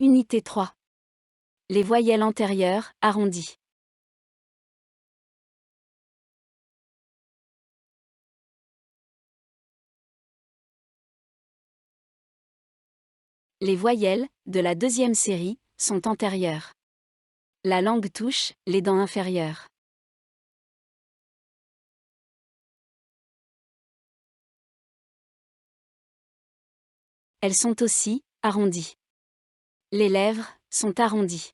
Unité 3. Les voyelles antérieures, arrondies. Les voyelles, de la deuxième série, sont antérieures. La langue touche les dents inférieures. Elles sont aussi arrondies. Les lèvres sont arrondies.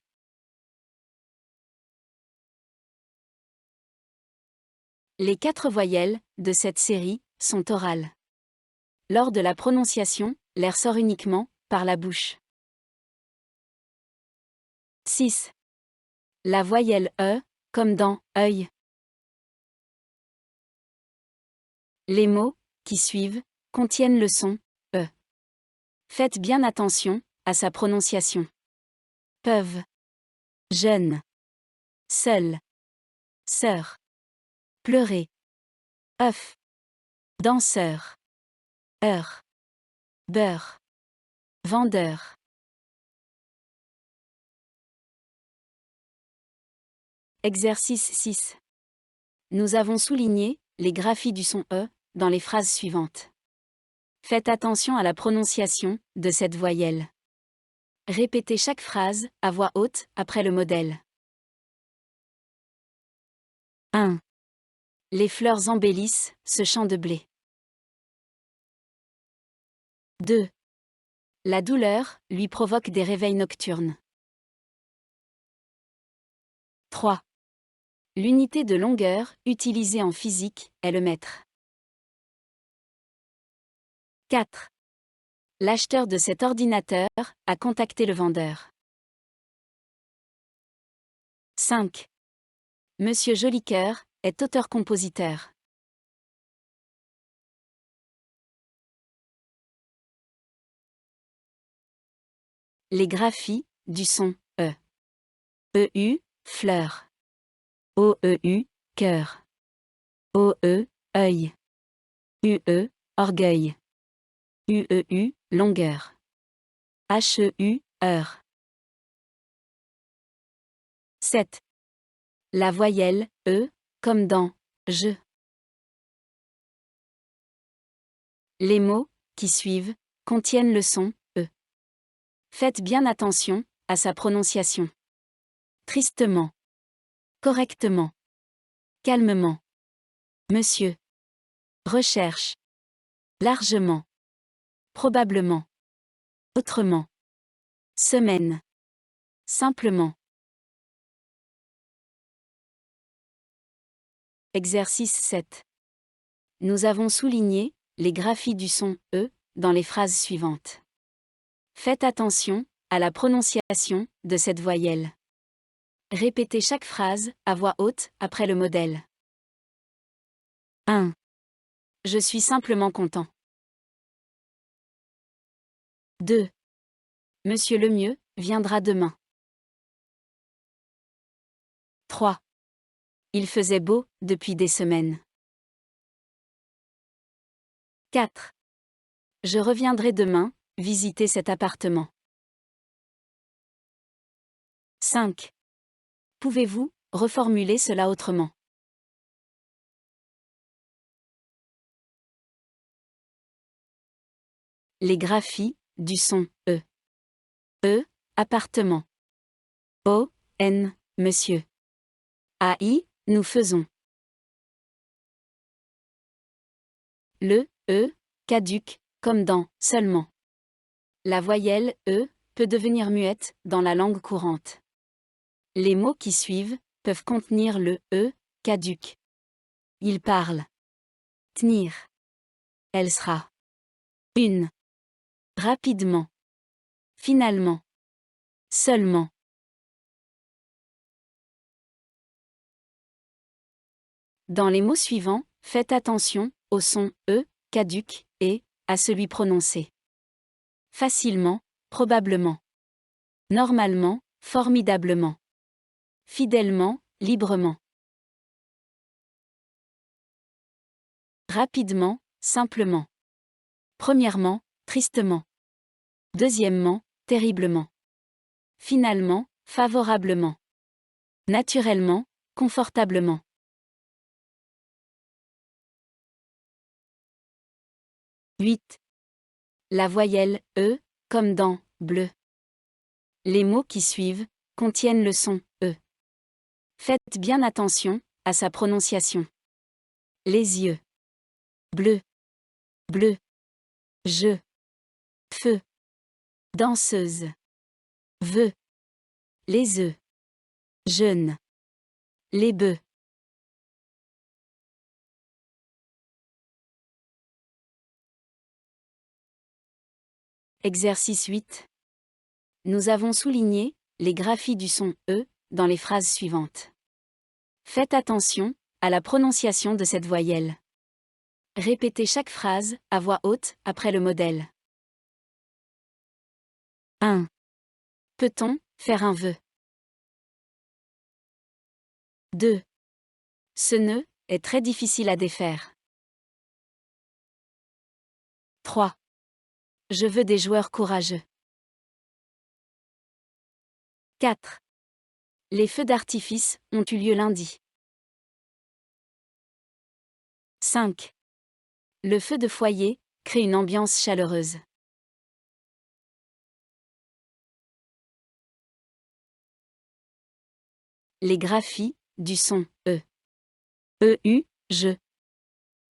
Les 4 voyelles de cette série sont orales. Lors de la prononciation, l'air sort uniquement par la bouche. 6. La voyelle E, comme dans œil. Les mots qui suivent contiennent le son E. Faites bien attention à sa prononciation. Peuvent, jeune, seul, sœur, pleurer, œuf, danseur, heure, beurre, vendeur. Exercice 6. Nous avons souligné les graphies du son E dans les phrases suivantes. Faites attention à la prononciation de cette voyelle. Répétez chaque phrase à voix haute après le modèle. 1. Les fleurs embellissent ce champ de blé. 2. La douleur lui provoque des réveils nocturnes. 3. L'unité de longueur utilisée en physique est le mètre. 4. L'acheteur de cet ordinateur a contacté le vendeur. 5. Monsieur Jolicoeur est auteur-compositeur. Les graphies du son E. EU, fleur. OEU, cœur. OE, œil. UE, orgueil. UEU, longueur. HEU, heure. 7. La voyelle E, comme dans je. Les mots qui suivent contiennent le son E. Faites bien attention à sa prononciation. Tristement. Correctement. Calmement. Monsieur. Recherche. Largement. Probablement. Autrement. Semaine. Simplement. Exercice 7. Nous avons souligné les graphies du son E dans les phrases suivantes. Faites attention à la prononciation de cette voyelle. Répétez chaque phrase à voix haute après le modèle. 1. Je suis simplement content. 2. Monsieur Lemieux viendra demain. 3. Il faisait beau depuis des semaines. 4. Je reviendrai demain visiter cet appartement. 5. Pouvez-vous reformuler cela autrement? Les graphies du son E. E, appartement. O, N, monsieur. AI, nous faisons. Le E, caduc, comme dans seulement. La voyelle E peut devenir muette dans la langue courante. Les mots qui suivent peuvent contenir le E, caduc. Il parle. Tenir. Elle sera. Une. Rapidement. Finalement. Seulement. Dans les mots suivants, faites attention au son E, caduc, et à celui prononcé. Facilement, probablement. Normalement, formidablement. Fidèlement, librement. Rapidement, simplement. Premièrement, tristement. Deuxièmement, terriblement. finalement, favorablement. Naturellement, confortablement. 8. La voyelle E, comme dans bleu. Les mots qui suivent contiennent le son E. Faites bien attention à sa prononciation. Les yeux. Bleu. Bleu. Je. Feu. Danseuse. Veux. Les œufs. Jeune. Les bœufs. Exercice 8. Nous avons souligné les graphies du son E dans les phrases suivantes. Faites attention à la prononciation de cette voyelle. Répétez chaque phrase à voix haute après le modèle. 1. Peut-on faire un vœu? 2. Ce nœud est très difficile à défaire. 3. Je veux des joueurs courageux. 4. Les feux d'artifice ont eu lieu lundi. 5. Le feu de foyer crée une ambiance chaleureuse. Les graphies du son E. EU, je.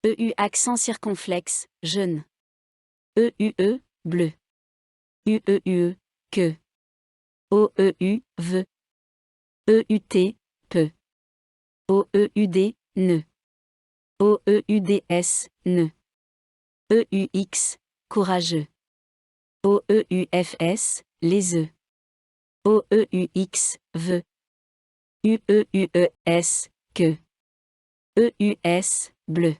EU accent circonflexe, jeune. EUE, bleu. UEUE, que. OEU, veut. EUT, peu. OEUD, ne. OEUDS, ne. EUX, courageux. OEUFS, les œufs. OEUX, veut. UEUES, que. EUS, bleu.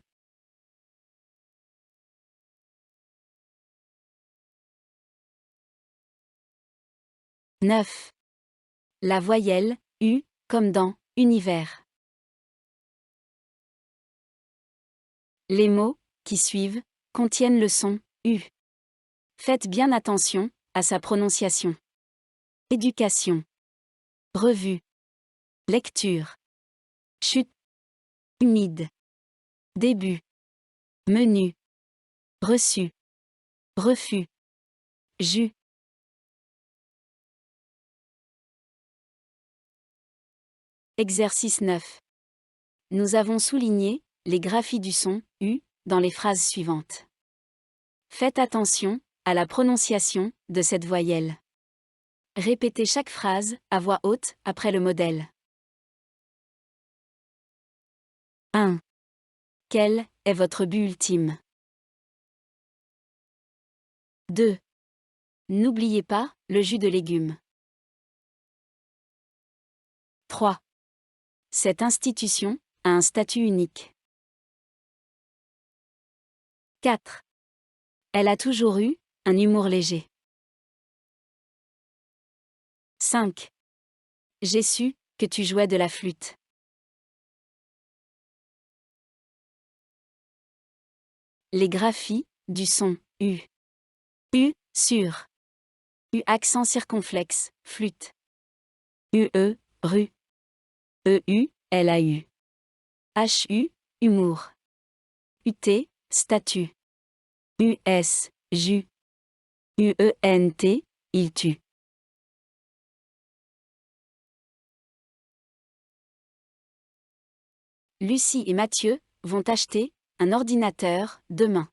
« 9. La voyelle U, comme dans univers. Les mots qui suivent contiennent le son U. Faites bien attention à sa prononciation. Éducation. Revue. Lecture. Chute. Humide. Début. Menu. Reçu. Refus. Jus. Exercice 9. Nous avons souligné les graphies du son U dans les phrases suivantes. Faites attention à la prononciation de cette voyelle. Répétez chaque phrase à voix haute après le modèle. 1. Quel est votre but ultime? 2. N'oubliez pas le jus de légumes. 3. Cette institution a un statut unique. 4. Elle a toujours eu un humour léger. 5. J'ai su que tu jouais de la flûte. Les graphies du son U. U, sur. U accent circonflexe, flûte. UE, rue. EU, LAU. HU, humour. UT, statut. US, jus. UENT, il tue. Lucie et Mathieu vont acheter un ordinateur demain.